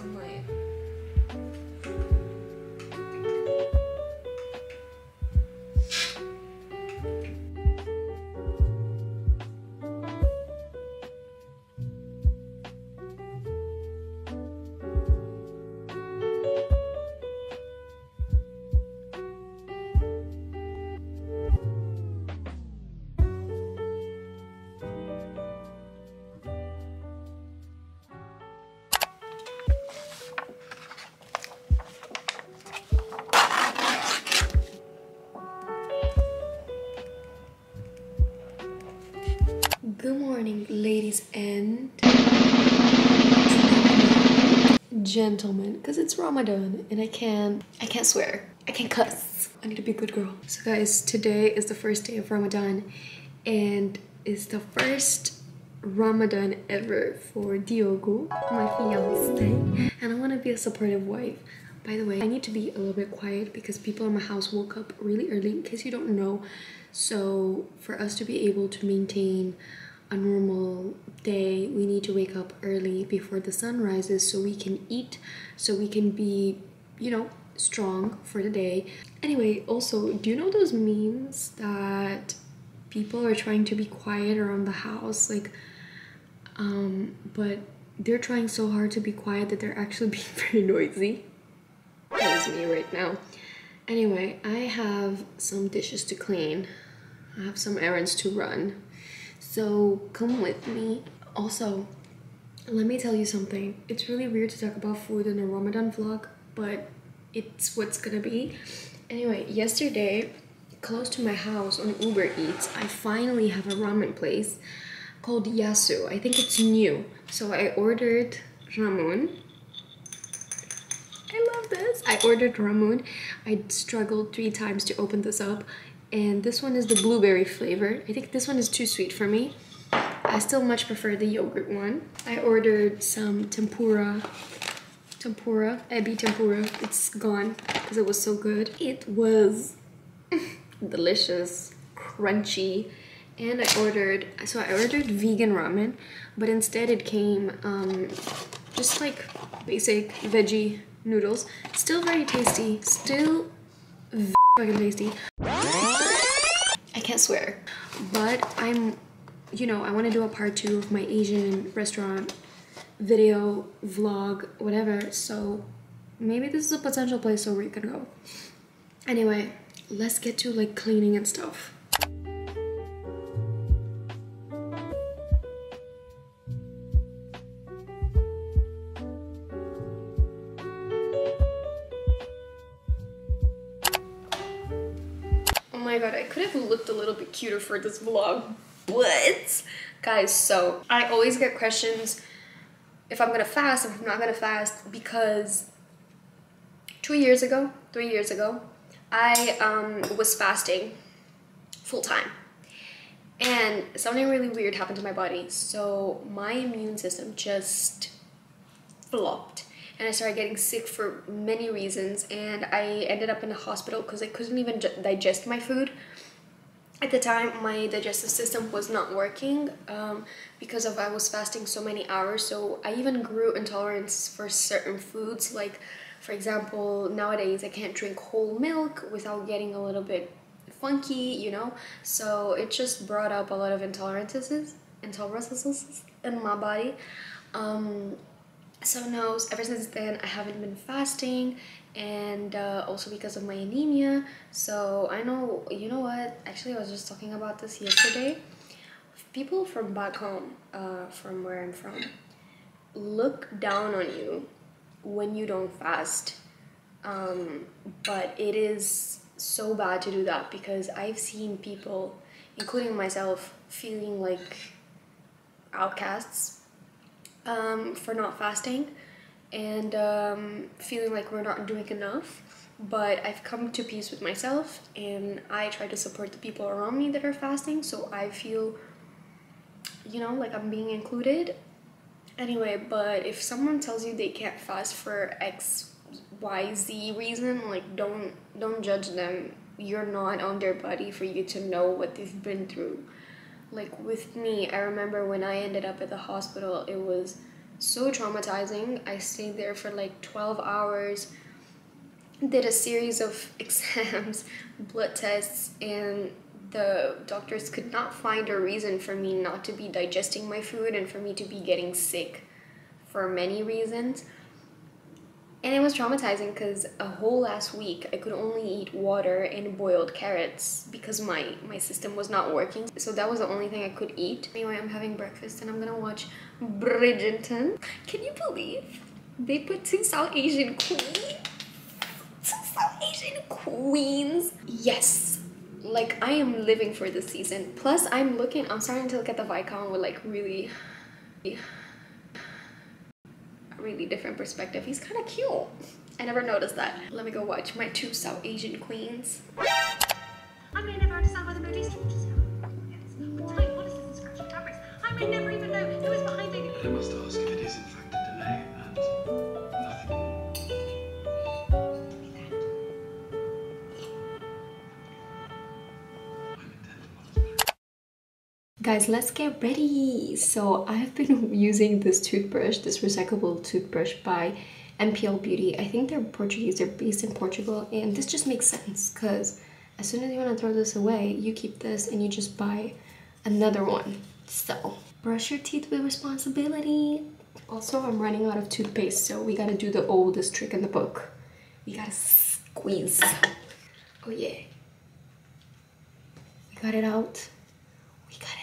sunlight. Good morning, ladies and gentlemen, because it's Ramadan and I can't swear. I can't cuss. I need to be a good girl. So guys, today is the first day of Ramadan and it's the first Ramadan ever for Diogo, my fiance, and I want to be a supportive wife. By the way, I need to be a little bit quiet because people in my house woke up really early, in case you don't know. So for us to be able to maintain a normal day, we need to wake up early before the sun rises so we can eat, so we can be, you know, strong for the day. Anyway, also, do you know those memes that people are trying to be quiet around the house, like but they're trying so hard to be quiet that they're actually being very noisy? That is me right now. Anyway, I have some dishes to clean. I have some errands to run. So come with me. Also, let me tell you something. It's really weird to talk about food in a Ramadan vlog, but it's what's gonna be. Anyway, yesterday, close to my house on Uber Eats, I finally have a ramen place called Yasu. I think it's new. So I ordered ramen. I love this. I ordered ramen. I struggled 3 times to open this up. And this one is the blueberry flavor. I think this one is too sweet for me. I still much prefer the yogurt one. I ordered some tempura, ebi tempura. It's gone because it was so good. It was delicious, crunchy. And I ordered vegan ramen, but instead it came just like basic veggie noodles. Still very tasty, still fucking tasty. I can't swear, but I'm, you know, I want to do a part 2 of my Asian restaurant video, vlog, whatever, so maybe this is a potential place where we can go. Anyway, let's get to like cleaning and stuff. Oh my god, I could have looked a little bit cuter for this vlog, but guys, so I always get questions if I'm gonna fast, if I'm not gonna fast, because 3 years ago, I was fasting full time and something really weird happened to my body. So my immune system just flopped and I started getting sick for many reasons, and I ended up in the hospital because I couldn't even digest my food. At the time, my digestive system was not working because I was fasting so many hours. So I even grew intolerance for certain foods. Like, for example, nowadays I can't drink whole milk without getting a little bit funky, you know? So it just brought up a lot of intolerances in my body. So no, ever since then I haven't been fasting, and also because of my anemia. So I know, you know what, actually I was just talking about this yesterday. People from back home, from where I'm from, look down on you when you don't fast, but it is so bad to do that because I've seen people, including myself, feeling like outcasts for not fasting, and feeling like we're not doing enough. But I've come to peace with myself and I try to support the people around me that are fasting, so I feel, you know, like I'm being included. Anyway, but if someone tells you they can't fast for XYZ reason, like don't judge them. You're not on their body for you to know what they've been through. Like with me, I remember when I ended up at the hospital, it was So traumatizing. I stayed there for like 12 hours, did a series of exams, blood tests, and the doctors could not find a reason for me not to be digesting my food and for me to be getting sick for many reasons. And it was traumatizing because a whole last week I could only eat water and boiled carrots because my system was not working. So that was the only thing I could eat. Anyway, I'm having breakfast and I'm gonna watch Bridgerton. Can you believe they put two South Asian queens? Two South Asian queens. Yes. Like, I am living for this season. Plus, I'm starting to look at the Viscount with like really different perspective. He's kind of cute. I never noticed that. Let me go watch my two South Asian queens. I may never understand why the mood is changes. But tight policies and scratchy fabrics. I may never even know who is behind it. I must ask if it is in fact a delay and nothing more. I'm intent. Guys, let's get ready. So I've been using this toothbrush, this recyclable toothbrush by MPL Beauty. I think they're Portuguese, they're based in Portugal, and this just makes sense because as soon as you want to throw this away, you keep this and you just buy another one. So brush your teeth with responsibility. Also, I'm running out of toothpaste, so we gotta do the oldest trick in the book. We gotta squeeze. Oh yeah. We got it out. We got it out.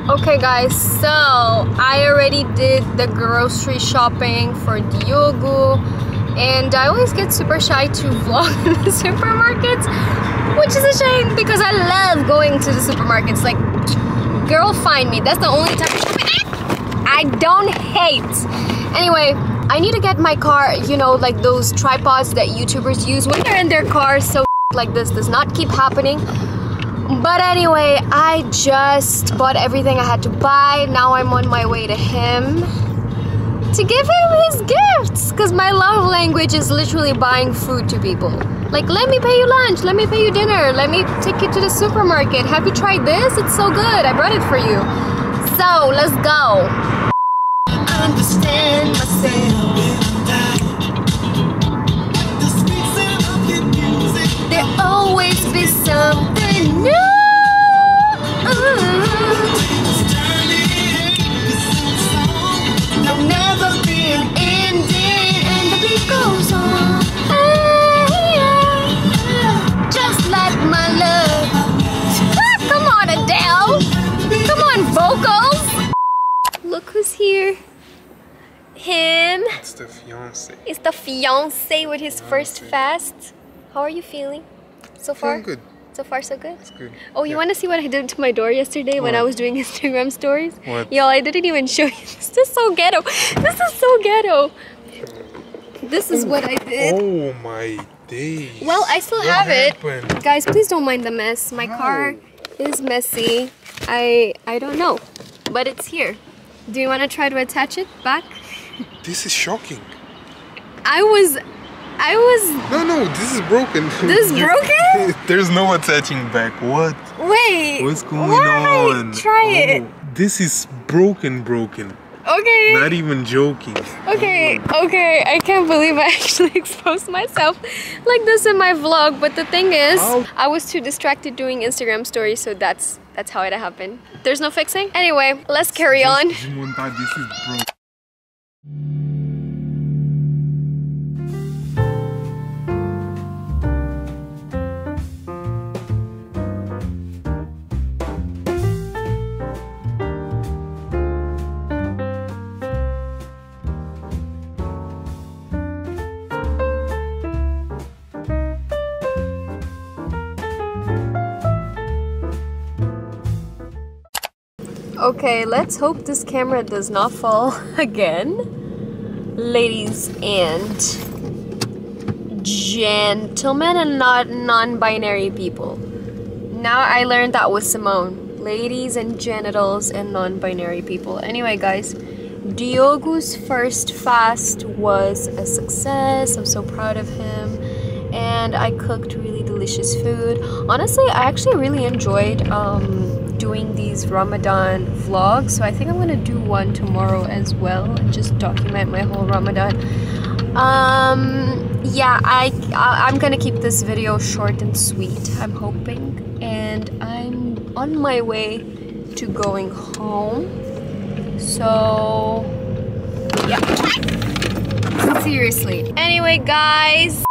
Okay guys, so I already did the grocery shopping for Diogo, and I always get super shy to vlog in the supermarkets, which is a shame because I love going to the supermarkets. Like, girl, find me. That's the only time I don't hate. Anyway, I need to get my car, you know, like those tripods that YouTubers use when they're in their cars, so like this does not keep happening. But anyway, I just bought everything I had to buy. Now I'm on my way to him to give him his gifts, because my love language is literally buying food to people. Like, let me pay you lunch, let me pay you dinner, let me take you to the supermarket. Have you tried this? It's so good. I brought it for you. So let's go. I understand myself. always be something new. There'll never be an ending, and the beat goes on. Just like my love. Come on, Adele. Come on, vocals. Look who's here. Him. It's the fiance. It's the fiance with his first fast. How are you feeling so far? Feeling good. So far, so good? It's good. Oh, you want to see what I did to my door yesterday when I was doing Instagram stories? What? Yo, I didn't even show you. This is so ghetto. This is so ghetto. This is what I did. Oh my days. Well, I still What have happened? it. Guys, please don't mind the mess. My car is messy. I don't know, but it's here. Do you want to try to attach it back? This is shocking. I was. No, this is broken. This is broken? There's no attaching back. What? Wait. What's going why? on? Try it. This is broken. Okay. Not even joking. Okay, I can't believe I actually exposed myself like this in my vlog, but the thing is, I was too distracted doing Instagram stories, so that's how it happened. There's no fixing? Anyway, let's carry on. This is broken. Okay, let's hope this camera does not fall again. Ladies and gentlemen, and not non-binary people. Now I learned that with Simone. Ladies and genitals and non-binary people. Anyway, guys, Diogo's first fast was a success. I'm so proud of him. And I cooked really delicious food. Honestly, I actually really enjoyed doing these Ramadan vlogs, so I think I'm gonna do one tomorrow as well and just document my whole Ramadan. Yeah, I'm gonna keep this video short and sweet, I'm hoping, and I'm on my way to going home, so yeah, seriously. Anyway, guys,